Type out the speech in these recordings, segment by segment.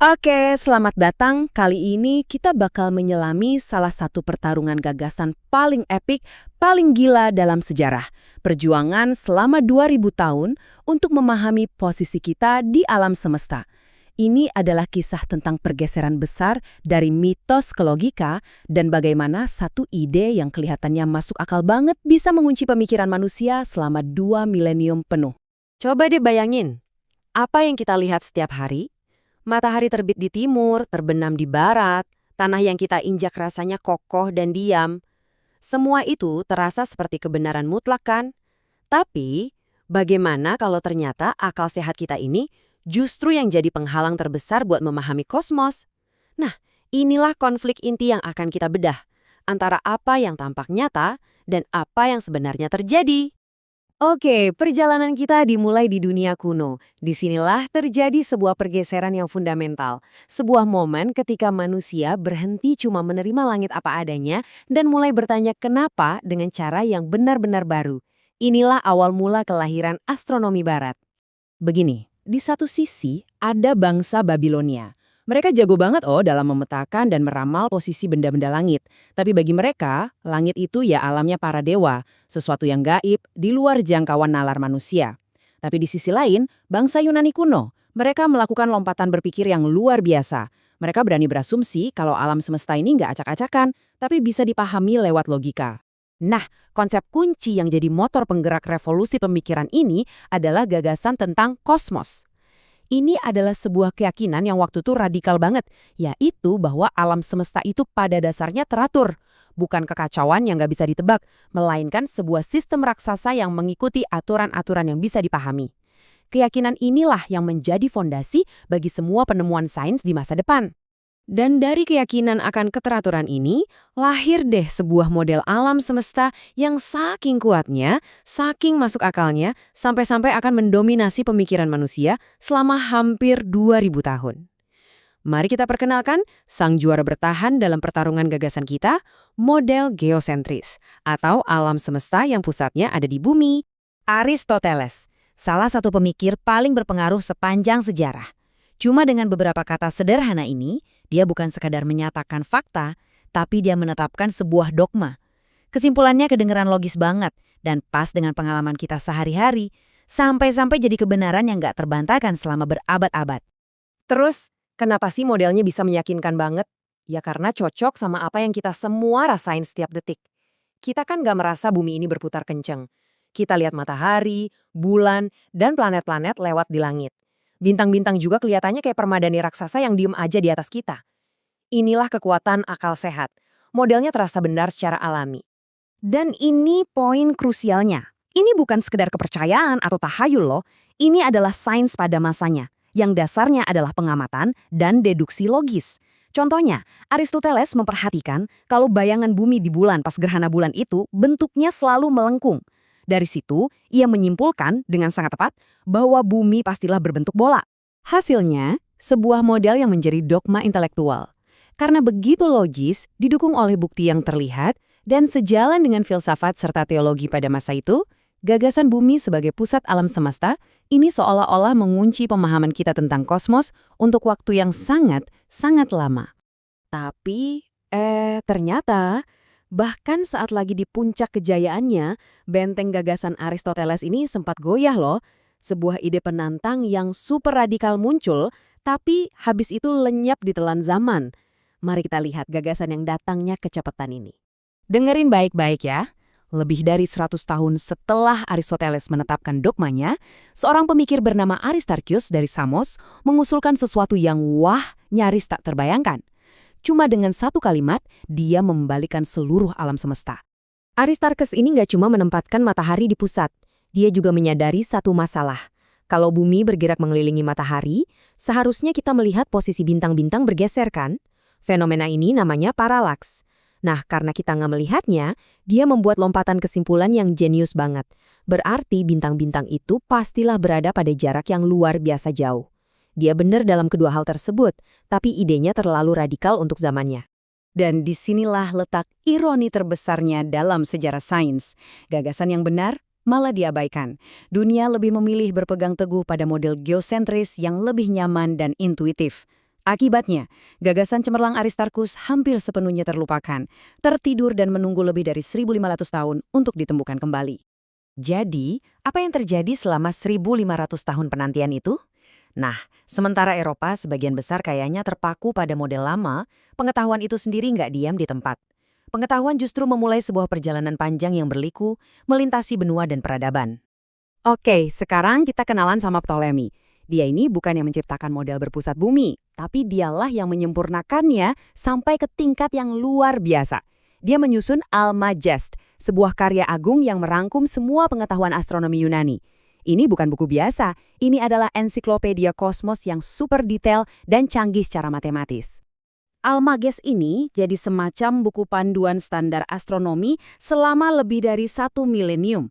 Oke, selamat datang. Kali ini kita bakal menyelami salah satu pertarungan gagasan paling epik, paling gila dalam sejarah. Perjuangan selama 2000 tahun untuk memahami posisi kita di alam semesta. Ini adalah kisah tentang pergeseran besar dari mitos ke logika dan bagaimana satu ide yang kelihatannya masuk akal banget bisa mengunci pemikiran manusia selama 2 milenium penuh. Coba deh bayangin, apa yang kita lihat setiap hari? Matahari terbit di timur, terbenam di barat, tanah yang kita injak rasanya kokoh dan diam. Semua itu terasa seperti kebenaran mutlak kan? Tapi, bagaimana kalau ternyata akal sehat kita ini justru yang jadi penghalang terbesar buat memahami kosmos? Nah, inilah konflik inti yang akan kita bedah, antara apa yang tampak nyata dan apa yang sebenarnya terjadi. Oke, perjalanan kita dimulai di dunia kuno. Disinilah terjadi sebuah pergeseran yang fundamental. Sebuah momen ketika manusia berhenti cuma menerima langit apa adanya dan mulai bertanya kenapa dengan cara yang benar-benar baru. Inilah awal mula kelahiran astronomi barat. Begini, di satu sisi ada bangsa Babilonia. Mereka jago banget dalam memetakan dan meramal posisi benda-benda langit. Tapi bagi mereka, langit itu ya alamnya para dewa, sesuatu yang gaib di luar jangkauan nalar manusia. Tapi di sisi lain, bangsa Yunani kuno, mereka melakukan lompatan berpikir yang luar biasa. Mereka berani berasumsi kalau alam semesta ini nggak acak-acakan, tapi bisa dipahami lewat logika. Nah, konsep kunci yang jadi motor penggerak revolusi pemikiran ini adalah gagasan tentang kosmos. Ini adalah sebuah keyakinan yang waktu itu radikal banget, yaitu bahwa alam semesta itu pada dasarnya teratur. Bukan kekacauan yang nggak bisa ditebak, melainkan sebuah sistem raksasa yang mengikuti aturan-aturan yang bisa dipahami. Keyakinan inilah yang menjadi fondasi bagi semua penemuan sains di masa depan. Dan dari keyakinan akan keteraturan ini, lahir deh sebuah model alam semesta yang saking kuatnya, saking masuk akalnya, sampai-sampai akan mendominasi pemikiran manusia selama hampir 2000 tahun. Mari kita perkenalkan sang juara bertahan dalam pertarungan gagasan kita, model geosentris, atau alam semesta yang pusatnya ada di bumi. Aristoteles, salah satu pemikir paling berpengaruh sepanjang sejarah. Cuma dengan beberapa kata sederhana ini, dia bukan sekadar menyatakan fakta, tapi dia menetapkan sebuah dogma. Kesimpulannya kedengeran logis banget dan pas dengan pengalaman kita sehari-hari, sampai-sampai jadi kebenaran yang nggak terbantahkan selama berabad-abad. Terus, kenapa sih modelnya bisa meyakinkan banget? Ya karena cocok sama apa yang kita semua rasain setiap detik. Kita kan nggak merasa bumi ini berputar kenceng. Kita lihat matahari, bulan, dan planet-planet lewat di langit. Bintang-bintang juga kelihatannya kayak permadani raksasa yang diem aja di atas kita. Inilah kekuatan akal sehat. Modelnya terasa benar secara alami. Dan ini poin krusialnya. Ini bukan sekedar kepercayaan atau tahayul loh. Ini adalah sains pada masanya, yang dasarnya adalah pengamatan dan deduksi logis. Contohnya, Aristoteles memperhatikan kalau bayangan bumi di bulan pas gerhana bulan itu bentuknya selalu melengkung. Dari situ, ia menyimpulkan dengan sangat tepat bahwa bumi pastilah berbentuk bola. Hasilnya, sebuah model yang menjadi dogma intelektual. Karena begitu logis, didukung oleh bukti yang terlihat, dan sejalan dengan filsafat serta teologi pada masa itu, gagasan bumi sebagai pusat alam semesta ini seolah-olah mengunci pemahaman kita tentang kosmos untuk waktu yang sangat, sangat lama. Tapi, ternyata bahkan saat lagi di puncak kejayaannya, benteng gagasan Aristoteles ini sempat goyah loh. Sebuah ide penantang yang super radikal muncul, tapi habis itu lenyap di telan zaman. Mari kita lihat gagasan yang datangnya kecepatan ini. Dengerin baik-baik ya. Lebih dari 100 tahun setelah Aristoteles menetapkan dogmanya, seorang pemikir bernama Aristarchus dari Samos mengusulkan sesuatu yang nyaris tak terbayangkan. Cuma dengan satu kalimat, dia membalikan seluruh alam semesta. Aristarchus ini nggak cuma menempatkan matahari di pusat, dia juga menyadari satu masalah. Kalau bumi bergerak mengelilingi matahari, seharusnya kita melihat posisi bintang-bintang bergeser kan? Fenomena ini namanya paralaks. Nah, karena kita nggak melihatnya, dia membuat lompatan kesimpulan yang jenius banget. Berarti bintang-bintang itu pastilah berada pada jarak yang luar biasa jauh. Dia benar dalam kedua hal tersebut, tapi idenya terlalu radikal untuk zamannya. Dan disinilah letak ironi terbesarnya dalam sejarah sains. Gagasan yang benar malah diabaikan. Dunia lebih memilih berpegang teguh pada model geosentris yang lebih nyaman dan intuitif. Akibatnya, gagasan cemerlang Aristarchus hampir sepenuhnya terlupakan, tertidur dan menunggu lebih dari 1.500 tahun untuk ditemukan kembali. Jadi, apa yang terjadi selama 1.500 tahun penantian itu? Nah, sementara Eropa sebagian besar kayaknya terpaku pada model lama, pengetahuan itu sendiri nggak diam di tempat. Pengetahuan justru memulai sebuah perjalanan panjang yang berliku, melintasi benua dan peradaban. Oke, sekarang kita kenalan sama Ptolemy. Dia ini bukan yang menciptakan model berpusat bumi, tapi dialah yang menyempurnakannya sampai ke tingkat yang luar biasa. Dia menyusun Almagest, sebuah karya agung yang merangkum semua pengetahuan astronomi Yunani. Ini bukan buku biasa, ini adalah ensiklopedia kosmos yang super detail dan canggih secara matematis. Almagest ini jadi semacam buku panduan standar astronomi selama lebih dari 1 milenium.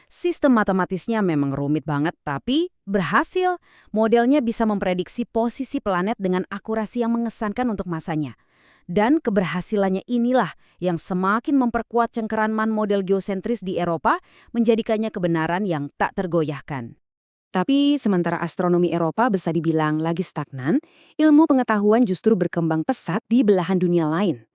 Sistem matematisnya memang rumit banget, tapi berhasil. Modelnya bisa memprediksi posisi planet dengan akurasi yang mengesankan untuk masanya. Dan keberhasilannya inilah yang semakin memperkuat cengkeraman model geosentris di Eropa, menjadikannya kebenaran yang tak tergoyahkan. Tapi sementara astronomi Eropa bisa dibilang lagi stagnan, ilmu pengetahuan justru berkembang pesat di belahan dunia lain.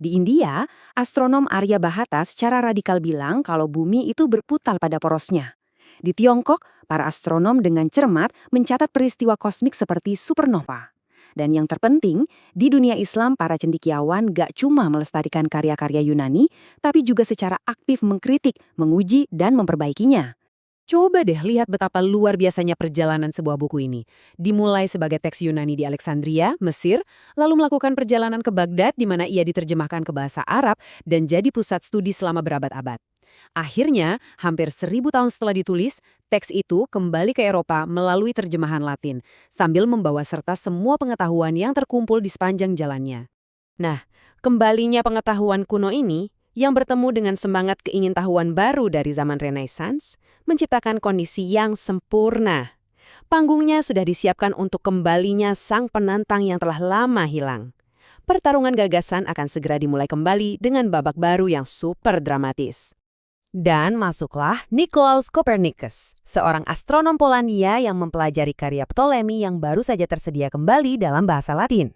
Di India, astronom Arya Bahata secara radikal bilang kalau bumi itu berputar pada porosnya. Di Tiongkok, para astronom dengan cermat mencatat peristiwa kosmik seperti supernova. Dan yang terpenting, di dunia Islam para cendekiawan gak cuma melestarikan karya-karya Yunani, tapi juga secara aktif mengkritik, menguji, dan memperbaikinya. Coba deh lihat betapa luar biasanya perjalanan sebuah buku ini. Dimulai sebagai teks Yunani di Alexandria, Mesir, lalu melakukan perjalanan ke Baghdad di mana ia diterjemahkan ke bahasa Arab dan jadi pusat studi selama berabad-abad. Akhirnya, hampir 1.000 tahun setelah ditulis, teks itu kembali ke Eropa melalui terjemahan Latin, sambil membawa serta semua pengetahuan yang terkumpul di sepanjang jalannya. Nah, kembalinya pengetahuan kuno ini, yang bertemu dengan semangat keingintahuan baru dari zaman Renaissance, menciptakan kondisi yang sempurna. Panggungnya sudah disiapkan untuk kembalinya sang penantang yang telah lama hilang. Pertarungan gagasan akan segera dimulai kembali dengan babak baru yang super dramatis. Dan masuklah Nicolaus Copernicus, seorang astronom Polandia yang mempelajari karya Ptolemy yang baru saja tersedia kembali dalam bahasa Latin.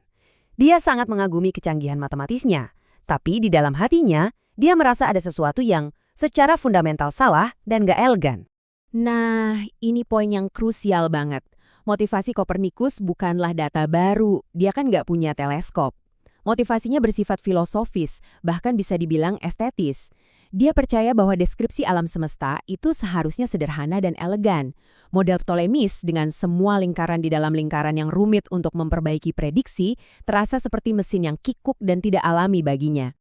Dia sangat mengagumi kecanggihan matematisnya, tapi di dalam hatinya, dia merasa ada sesuatu yang secara fundamental salah dan gak elegan. Nah, ini poin yang krusial banget. Motivasi Kopernikus bukanlah data baru, dia kan gak punya teleskop. Motivasinya bersifat filosofis, bahkan bisa dibilang estetis. Dia percaya bahwa deskripsi alam semesta itu seharusnya sederhana dan elegan. Model Ptolemis dengan semua lingkaran di dalam lingkaran yang rumit untuk memperbaiki prediksi terasa seperti mesin yang kikuk dan tidak alami baginya.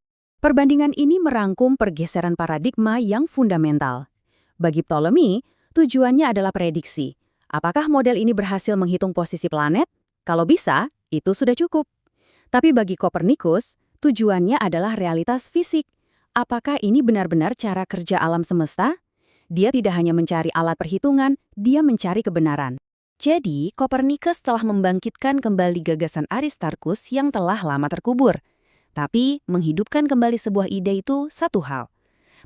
Perbandingan ini merangkum pergeseran paradigma yang fundamental. Bagi Ptolemy, tujuannya adalah prediksi. Apakah model ini berhasil menghitung posisi planet? Kalau bisa, itu sudah cukup. Tapi bagi Kopernikus, tujuannya adalah realitas fisik. Apakah ini benar-benar cara kerja alam semesta? Dia tidak hanya mencari alat perhitungan, dia mencari kebenaran. Jadi, Kopernikus telah membangkitkan kembali gagasan Aristarchus yang telah lama terkubur. Tapi, menghidupkan kembali sebuah ide itu satu hal.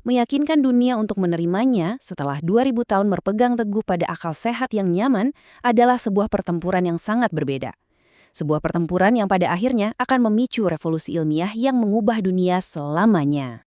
Meyakinkan dunia untuk menerimanya setelah 2000 tahun berpegang teguh pada akal sehat yang nyaman adalah sebuah pertempuran yang sangat berbeda. Sebuah pertempuran yang pada akhirnya akan memicu revolusi ilmiah yang mengubah dunia selamanya.